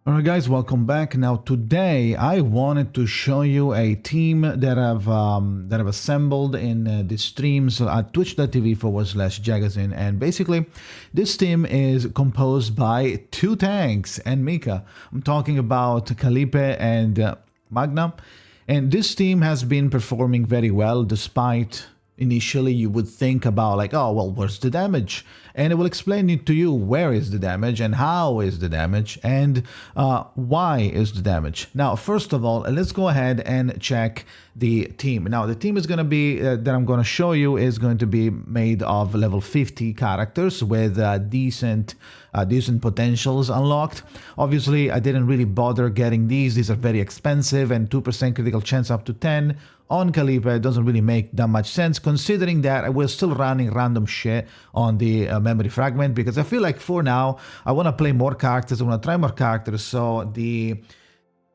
Alright guys, welcome back. Now today I wanted to show you a team that I've assembled in the streams at twitch.tv/Jakazin, and basically this team is composed by two tanks and Mika. I'm talking about Khaalipe and Magna, and this team has been performing very well despite initially you would think about like, oh well, where's the damage? And it will explain it to you where is the damage and how is the damage and why is the damage. Now first of all, let's go ahead and check the team. Now the team is going to be that I'm going to show you is going to be made of level 50 characters with decent potentials unlocked. Obviously I didn't really bother getting these are very expensive, and 2% critical chance up to 10 on Khaalipe doesn't really make that much sense, considering that we're still running random shit on the memory fragment, because I feel like for now I want to play more characters, I want to try more characters, so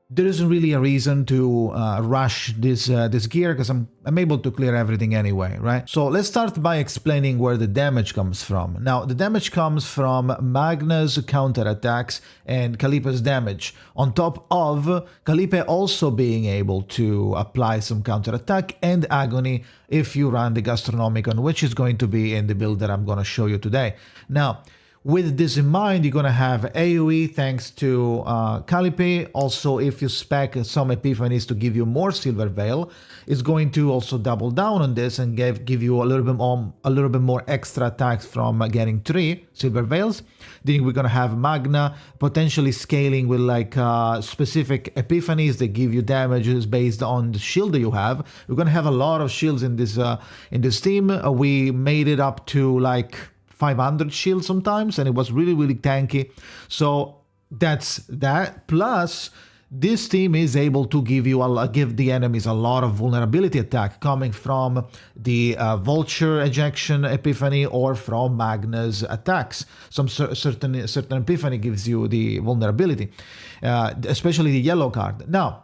there isn't really a reason to rush this gear, because I'm able to clear everything anyway, right? So let's start by explaining where the damage comes from. Now the damage comes from Magna's counterattacks and Khaalipe's damage, on top of Khaalipe also being able to apply some counterattack and agony if you run the Gastronomicon, which is going to be in the build that I'm going to show you today. Now with this in mind, you're going to have AoE thanks to Khaalipe. Also, if you spec some Epiphanies to give you more Silver Veil, it's going to also double down on this and give you a little bit more extra attacks from getting 3 Silver Veils. Then we're going to have Magna potentially scaling with like specific Epiphanies that give you damages based on the shield that you have. We're going to have a lot of shields in this team. We made it up to like 500 shield sometimes, and it was really tanky. So that's that. Plus this team is able to give the enemies a lot of vulnerability attack coming from the vulture ejection epiphany or from Magna's attacks. Some certain epiphany gives you the vulnerability, especially the yellow card. Now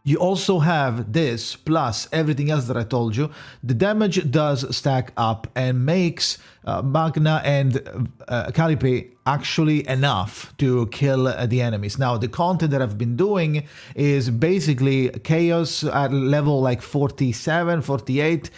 you also have this plus everything else that I told you. The damage does stack up and makes Magna and Khaalipe actually enough to kill the enemies. Now the content that I've been doing is basically chaos at level like 47, 48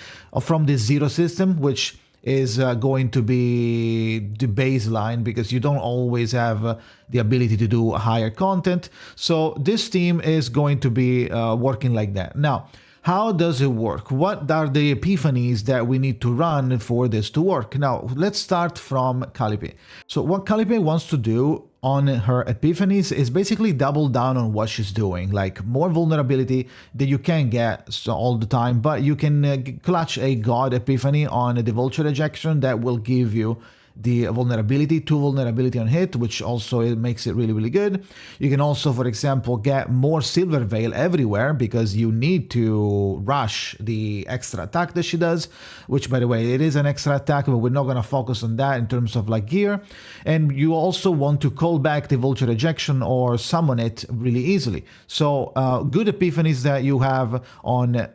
from the zero system, which is going to be the baseline, because you don't always have the ability to do higher content. So this team is going to be working like that. Now, how does it work? What are the epiphanies that we need to run for this to work? Now, let's start from Khaalipe. So what Khaalipe wants to do on her epiphanies is basically double down on what she's doing, like more vulnerability that you can get all the time, but you can clutch a god epiphany on the vulture ejection that will give you the vulnerability, 2 vulnerability on hit, which also it makes it really good. You can also, for example, get more Silver Veil everywhere because you need to rush the extra attack that she does, which by the way, it is an extra attack, but we're not going to focus on that in terms of like gear. And you also want to call back the vulture ejection or summon it really easily. So good epiphanies that you have on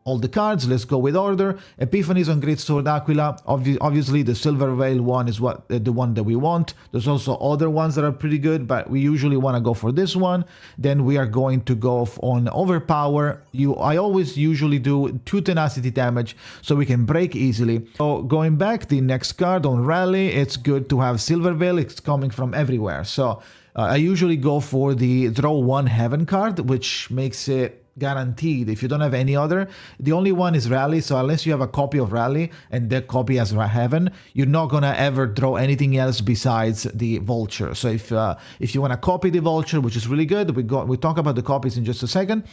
all the cards. Let's go with order. Epiphanies on Greatsword Aquila. Obviously, the Silver Veil one is the one that we want. There's also other ones that are pretty good, but we usually want to go for this one. Then we are going to go on Overpower. I always usually do 2 tenacity damage so we can break easily. So going back, the next card on Rally, it's good to have Silver Veil. It's coming from everywhere. So I usually go for the Draw 1 Heaven card, which makes it guaranteed if you don't have any other. The only one is Rally, so unless you have a copy of Rally and that copy has Heaven, you're not gonna ever draw anything else besides the Vulture. So if you want to copy the Vulture, which is really good, we talk about the copies in just a second.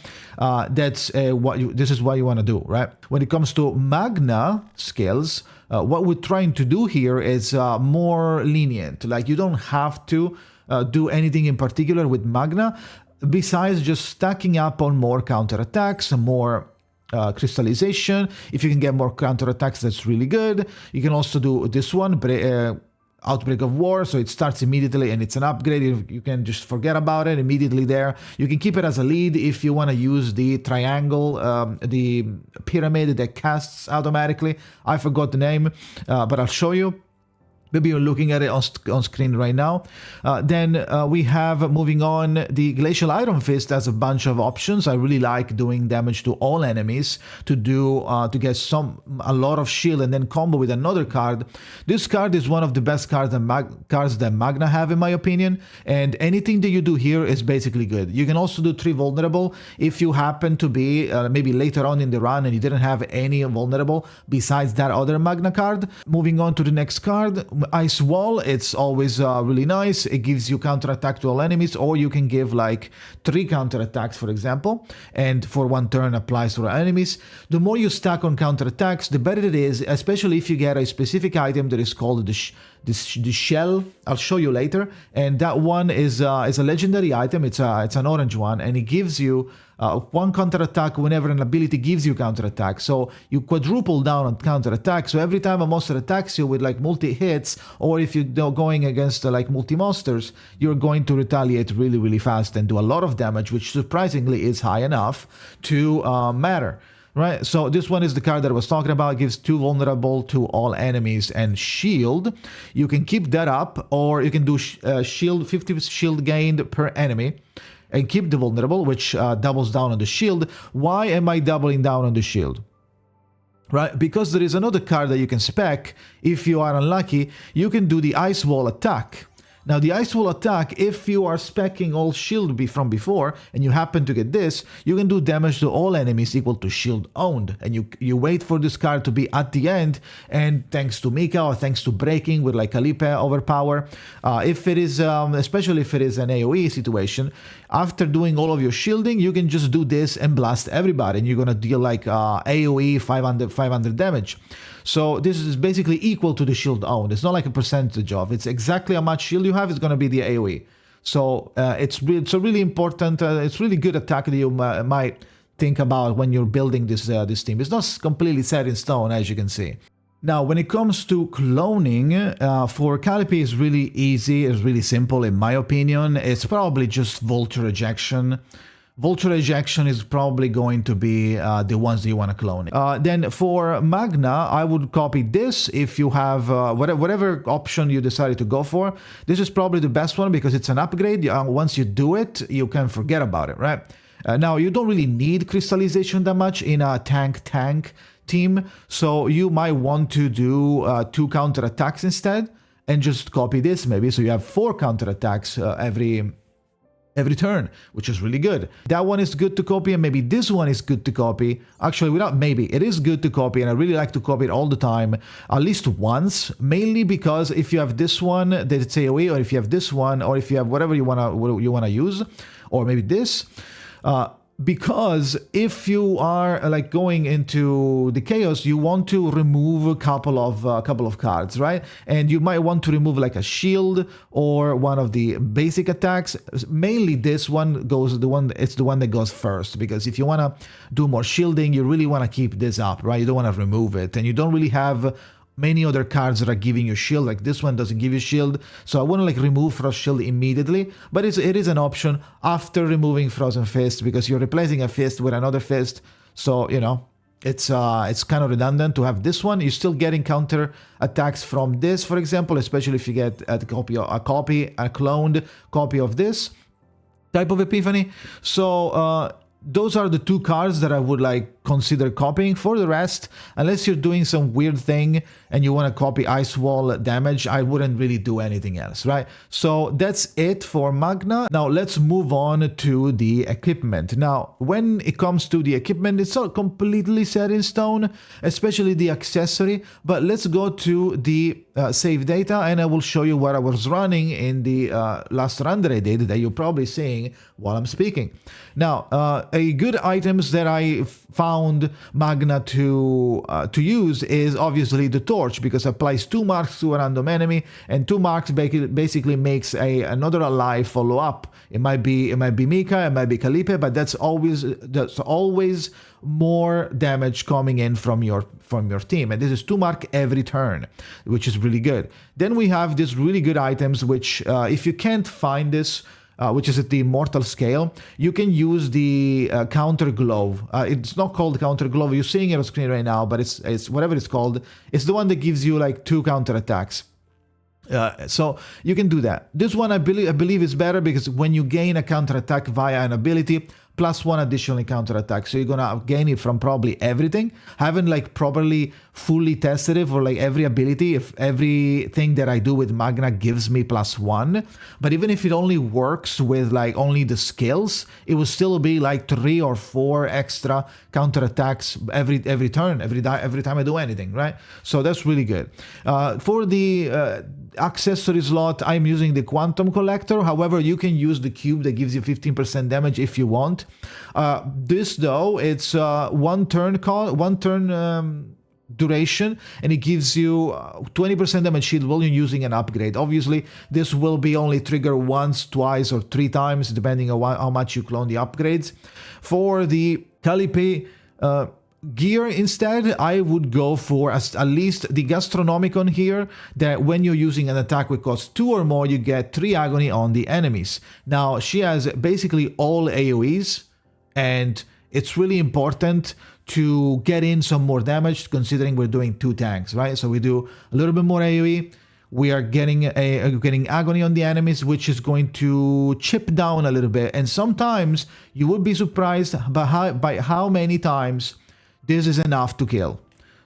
This is what you want to do, right? When it comes to Magna skills, what we're trying to do here is more lenient. Like you don't have to do anything in particular with Magna, besides just stacking up on more counterattacks, more crystallization. If you can get more counterattacks, that's really good. You can also do this one, Outbreak of War, so it starts immediately and it's an upgrade. You can just forget about it immediately there. You can keep it as a lead if you want to use the triangle, the pyramid that casts automatically. I forgot the name, but I'll show you. Maybe you're looking at it on screen right now. Then we have, moving on, the Glacial Iron Fist has a bunch of options. I really like doing damage to all enemies to get a lot of shield and then combo with another card. This card is one of the best cards that Magna have, in my opinion. And anything that you do here is basically good. You can also do 3 vulnerable if you happen to be maybe later on in the run and you didn't have any vulnerable besides that other Magna card. Moving on to the next card. Ice Wall, it's always really nice. It gives you counterattack to all enemies, or you can give like 3 counterattacks, for example, and for 1 turn applies to all enemies. The more you stack on counterattacks, the better it is, especially if you get a specific item that is called the shell. I'll show you later, and that one is a legendary item. It's an orange one, and it gives you 1 counterattack whenever an ability gives you counterattack. So you quadruple down on counterattack. So every time a monster attacks you with like multi-hits, or if you're going against like multi-monsters, you're going to retaliate really, really fast and do a lot of damage, which surprisingly is high enough to matter. Right, so this one is the card that I was talking about. It gives 2 vulnerable to all enemies and shield. You can keep that up, or you can do shield, 50 shield gained per enemy, and keep the vulnerable, which doubles down on the shield. Why am I doubling down on the shield? Right, because there is another card that you can spec. If you are unlucky, you can do the Ice Wall attack. Now, the Ice Wall attack, if you are speccing all shield from before, and you happen to get this, you can do damage to all enemies equal to shield owned. And you wait for this card to be at the end, and thanks to Mika, or thanks to breaking with like Khaalipe overpower, if it is, especially if it is an AoE situation, after doing all of your shielding, you can just do this and blast everybody, and you're gonna deal like AoE 500 damage. So this is basically equal to the shield owned. It's not like a percentage of. It's exactly how much shield you have is going to be the AoE. So it's a really important, it's really good attack that you might think about when you're building this team. It's not completely set in stone, as you can see. Now, when it comes to cloning, for Khaalipe is really easy. It's really simple, in my opinion. It's probably just Vulture Ejection. Vulture Ejection is probably going to be the ones that you want to clone. Then for Magna, I would copy this if you have whatever option you decided to go for. This is probably the best one because it's an upgrade. Once you do it, you can forget about it, right? Now, you don't really need crystallization that much in a tank team, so you might want to do 2 counterattacks instead and just copy this maybe. So you have 4 counterattacks every turn, which is really good. That one is good to copy, and maybe this one is good to copy. Actually, it is good to copy, and I really like to copy it all the time, at least once, mainly because if you have this one that it's AoE, or if you have this one, or if you have whatever you wanna use, or maybe this, because if you are like going into the chaos, you want to remove a couple of cards, right? And you might want to remove like a shield or one of the basic attacks. Mainly this one it's the one that goes first, because if you want to do more shielding, you really want to keep this up, right? You don't want to remove it, and you don't really have many other cards that are giving you shield. Like this one doesn't give you shield, so I want to like remove Frost Shield immediately, but it is an option after removing Frozen Fist, because you're replacing a fist with another fist. So you know, it's kind of redundant to have this one. You're still getting counter attacks from this, for example, especially if you get a cloned copy of this type of Epiphany. So those are the 2 cards that I would like consider copying. For the rest, unless you're doing some weird thing and you want to copy Ice Wall damage, I wouldn't really do anything else, right? So that's it for Magna. Now let's move on to the equipment. Now, when it comes to the equipment, it's not completely set in stone, especially the accessory, but let's go to the save data, and I will show you what I was running in the last run that I did that you're probably seeing while I'm speaking. Now, a good items that I found Magna to use is obviously the torch, because it applies 2 marks to a random enemy, and 2 marks basically makes another alive follow up. It might be Mika, it might be Khaalipe, but that's always more damage coming in from your team, and this is 2 mark every turn, which is really good. Then we have these really good items, which if you can't find this, which is at the Immortal scale, you can use the Counter Glove. It's not called Counter Glove, you're seeing it on screen right now, but it's whatever it's called. It's the one that gives you like 2 counter attacks. So you can do that. This one I believe is better because when you gain a counterattack via an ability, +1 additional counterattack. So you're gonna gain it from probably everything. I haven't like properly fully tested it for like every ability. If everything that I do with Magna gives me +1, but even if it only works with like only the skills, it will still be like 3 or 4 extra counterattacks every turn, every time I do anything, right? So that's really good. For the accessory slot, I'm using the Quantum Collector. However, you can use the cube that gives you 15% damage if you want. This though, it's one turn duration, and it gives you 20% damage shield while you're using an upgrade. Obviously, this will be only trigger once, twice, or 3 times, depending on how much you clone the upgrades. For the Khaalipe gear instead, I would go for at least the Gastronomicon here, that when you're using an attack which costs 2 or more, you get 3 agony on the enemies. Now, she has basically all AoEs, and it's really important to get in some more damage considering we're doing 2 tanks, right? So we do a little bit more AoE. We are getting agony on the enemies, which is going to chip down a little bit. And sometimes you would be surprised by how many times this is enough to kill.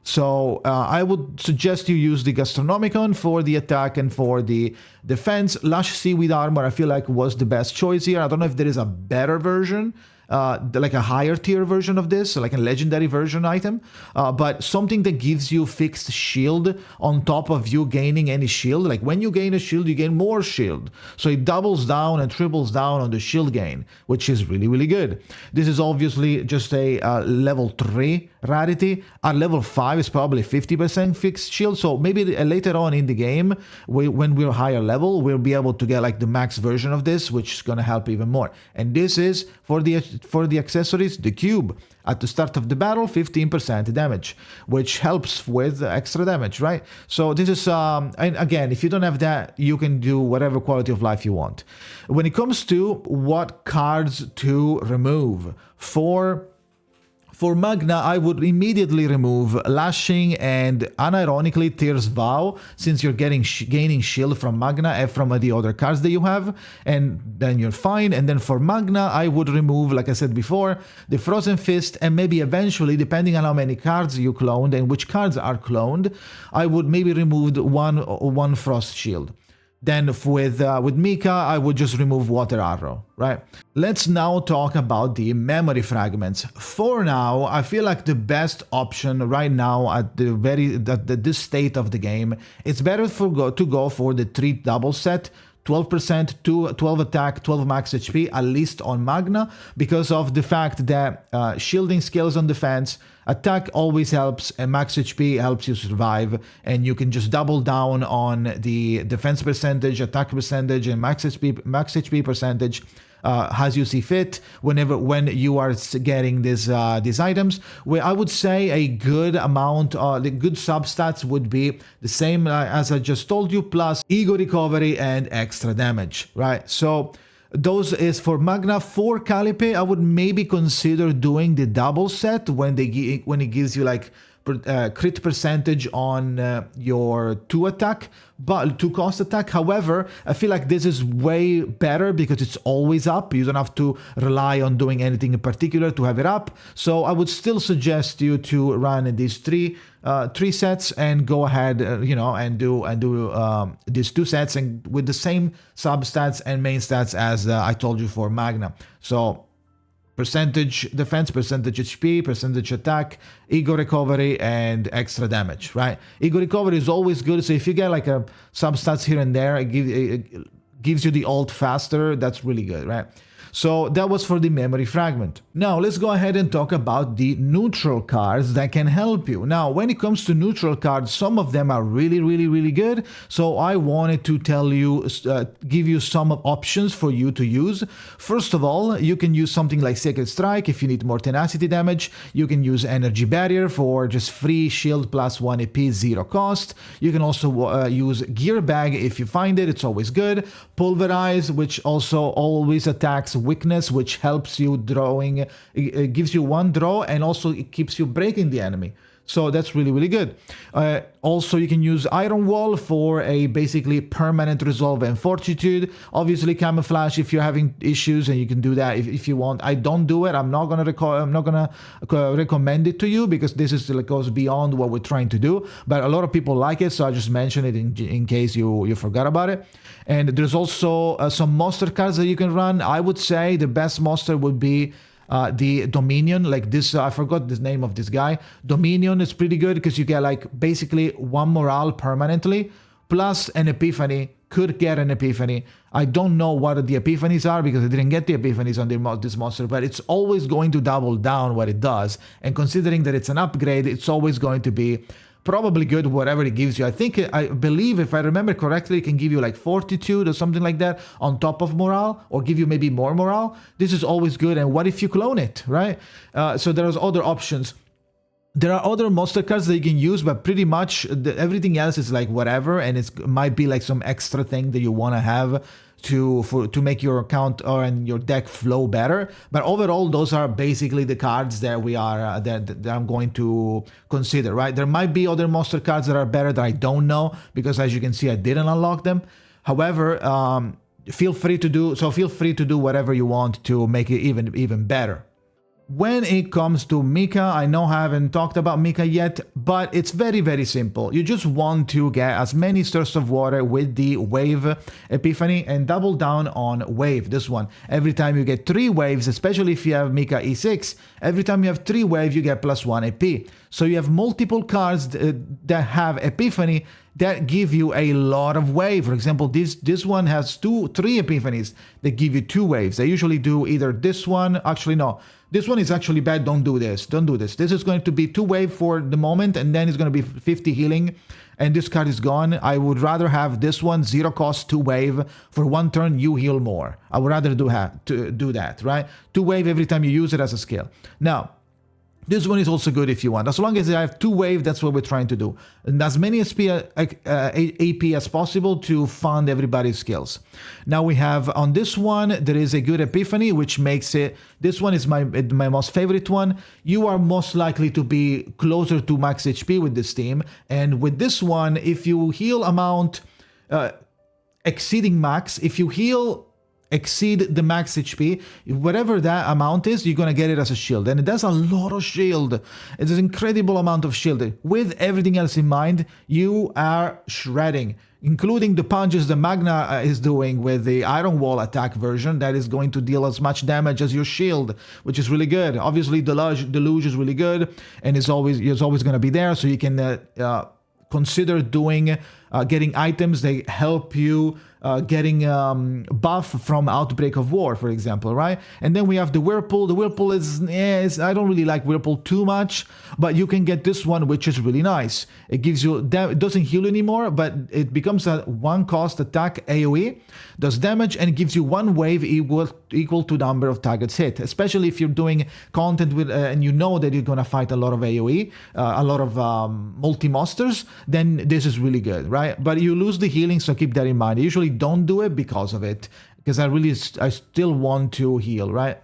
So I would suggest you use the Gastronomicon for the attack and for the defense. Lush Seaweed Armor, I feel like was the best choice here. I don't know if there is a better version, like a higher tier version of this, like a legendary version item, but something that gives you fixed shield on top of you gaining any shield. Like when you gain a shield, you gain more shield. So it doubles down and triples down on the shield gain, which is really, really good. This is obviously just a level 3 rarity. At level 5 is probably 50% fixed shield. So maybe later on in the game, when we're higher level, we'll be able to get like the max version of this, which is going to help even more. And this is for the accessories, the cube. At the start of the battle, 15% damage, which helps with extra damage, right? So this is, and again, if you don't have that, you can do whatever quality of life you want. When it comes to what cards to remove, for Magna, I would immediately remove Lashing and unironically Tear's Vow, since you're gaining shield from Magna and from the other cards that you have, and then you're fine. And then for Magna, I would remove, like I said before, the Frozen Fist, and maybe eventually, depending on how many cards you cloned and which cards are cloned, I would maybe remove one Frost Shield. Then with Mika, I would just remove Water Arrow, right? Let's now talk about the memory fragments. For now, I feel like the best option right now at this state of the game, it's better to go for the 3 double set. 12%, 12 attack, 12 max HP, at least on Magna, because of the fact that shielding skills on defense, attack always helps, and max HP helps you survive, and you can just double down on the defense percentage, attack percentage, and max HP percentage as you see fit when you are getting these items. Where I would say a good amount, the good substats would be the same as I just told you, plus ego recovery and extra damage, right? So those is for Magna. For Khaalipe, I would maybe consider doing the double set when it gives you like crit percentage on your 2 cost attack. However, I feel like this is way better because it's always up. You don't have to rely on doing anything in particular to have it up. So I would still suggest you to run these three sets and go ahead, and do these 2 sets and with the same substats and main stats as I told you for Magna. So percentage defense, percentage HP, percentage attack, ego recovery, and extra damage, right? Ego recovery is always good. So if you get like a substats here and there, it gives you the ult faster. That's really good, right? So that was for the memory fragment. Now let's go ahead and talk about the neutral cards that can help you. Now, when it comes to neutral cards, some of them are really, really, really good. So I wanted to give you some options for you to use. First of all, you can use something like Sacred Strike if you need more tenacity damage. You can use Energy Barrier for just free shield plus 1 AP, 0 cost. You can also use Gear Bag if you find it. It's always good. Pulverize, which also always attacks weakness, which helps you drawing. It gives you 1 draw, and also it keeps you breaking the enemy. So that's really, really good. Also, you can use Iron Wall for a basically permanent resolve and fortitude. Obviously, camouflage if you're having issues, and you can do that if you want. I don't do it. I'm not gonna recommend it to you because this is like goes beyond what we're trying to do. But a lot of people like it, so I just mention it in case you forgot about it. And there's also some monster cards that you can run. I would say the best monster would be the Dominion, like this, I forgot the name of this guy. Dominion is pretty good because you get like basically 1 morale permanently, plus an Epiphany, could get an Epiphany. I don't know what the Epiphanies are because I didn't get the Epiphanies on this monster, but it's always going to double down what it does. And considering that it's an upgrade, it's always going to be probably good whatever it gives you. I believe if I remember correctly, it can give you like fortitude or something like that on top of morale, or give you maybe more morale. This is always good. And what if you clone it, right? So there's other options. There are other monster cards that you can use, but pretty much everything else is like whatever, and it might be like some extra thing that you want to have to make your account and your deck flow better. But overall, those are basically the cards that we are that I'm going to consider, right? There might be other monster cards that are better that I don't know, because as you can see, I didn't unlock them. However, feel free to do whatever you want to make it even better. When it comes to Mika, I know I haven't talked about Mika yet, but it's very, very simple. You just want to get as many Stars of Water with the Wave Epiphany and double down on Wave, this one. Every time you get 3 waves, especially if you have Mika E6, every time you have 3 waves, you get +1 EP. So you have multiple cards that have Epiphany that give you a lot of wave. For example, this one has 3 Epiphanies that give you 2 waves. They usually do either this one, actually no, this one is actually bad, don't do this. This is going to be 2 wave for the moment, and then it's going to be 50 healing, and this card is gone. I would rather have this one, 0 cost, 2 wave, for 1 turn you heal more. I would rather do that, right? 2 wave every time you use it as a skill. Now, this one is also good if you want. As long as I have 2 wave, that's what we're trying to do. And as many AP as possible to fund everybody's skills. Now we have on this one, there is a good Epiphany, which makes it, this one is my most favorite one. You are most likely to be closer to max HP with this team. And with this one, if you heal amount exceeding max, if you heal exceed the max HP, whatever that amount is, you're gonna get it as a shield, and it does a lot of shield. It's an incredible amount of shield. With everything else in mind, you are shredding, including the punches the Magna is doing with the Iron Wall attack version. That is going to deal as much damage as your shield, which is really good. Obviously, Deluge is really good, and it's always gonna be there, so you can consider doing getting items that help you getting buff from Outbreak of War, for example, right? And then we have the Whirlpool. The Whirlpool is I don't really like Whirlpool too much, but you can get this one, which is really nice. It gives you, it doesn't heal anymore, but it becomes a 1 cost attack AoE, does damage, and gives you 1 wave equal to number of targets hit. Especially if you're doing content with, and you know that you're gonna fight a lot of AoE, a lot of multi-monsters, then this is really good, right? But you lose the healing, so keep that in mind. I usually don't do it because of it, because I still want to heal, right?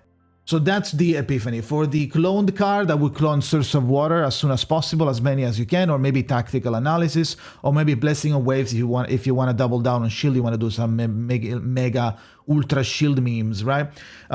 So that's the Epiphany. For the cloned card, I would clone Source of Water as soon as possible, as many as you can, or maybe Tactical Analysis, or maybe Blessing of Waves if you want to double down on shield, you want to do some mega ultra shield memes, right?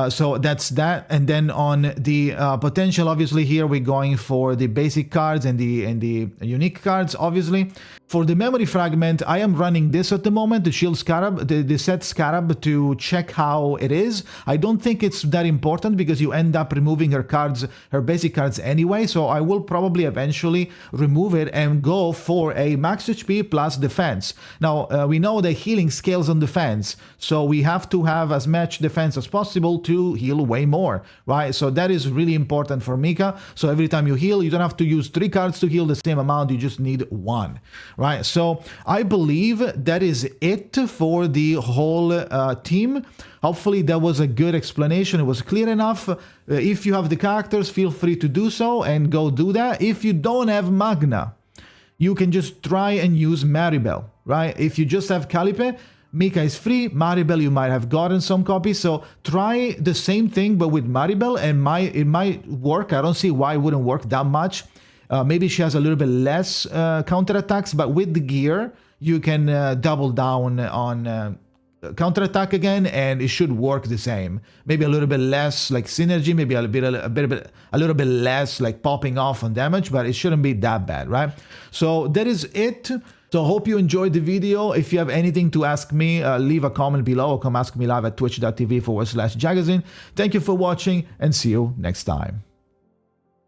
So that's that. And then on the potential, obviously here we're going for the basic cards and the unique cards, obviously. For the memory fragment, I am running this at the moment, the Shield Scarab, the set Scarab, to check how it is. I don't think it's that important because you end up removing her basic cards anyway, so I will probably eventually remove it and go for a max HP plus defense. Now, we know that healing scales on defense, so we have to have as much defense as possible to heal way more, right? So that is really important for Mika. So every time you heal, you don't have to use 3 cards to heal the same amount, you just need 1. Right, so I believe that is it for the whole team. Hopefully that was a good explanation. It was clear enough. If you have the characters, feel free to do so and go do that. If you don't have Magna, you can just try and use Maribel, right? If you just have Khaalipe, Mika is free. Maribel, you might have gotten some copies, so try the same thing but with Maribel, and it might work. I don't see why it wouldn't work that much. Maybe she has a little bit less counterattacks, but with the gear, you can double down on counterattack again, and it should work the same. Maybe a little bit less like synergy, maybe a little bit less like popping off on damage, but it shouldn't be that bad, right? So that is it. So hope you enjoyed the video. If you have anything to ask me, leave a comment below or come ask me live at twitch.tv/Jakazin. Thank you for watching and see you next time.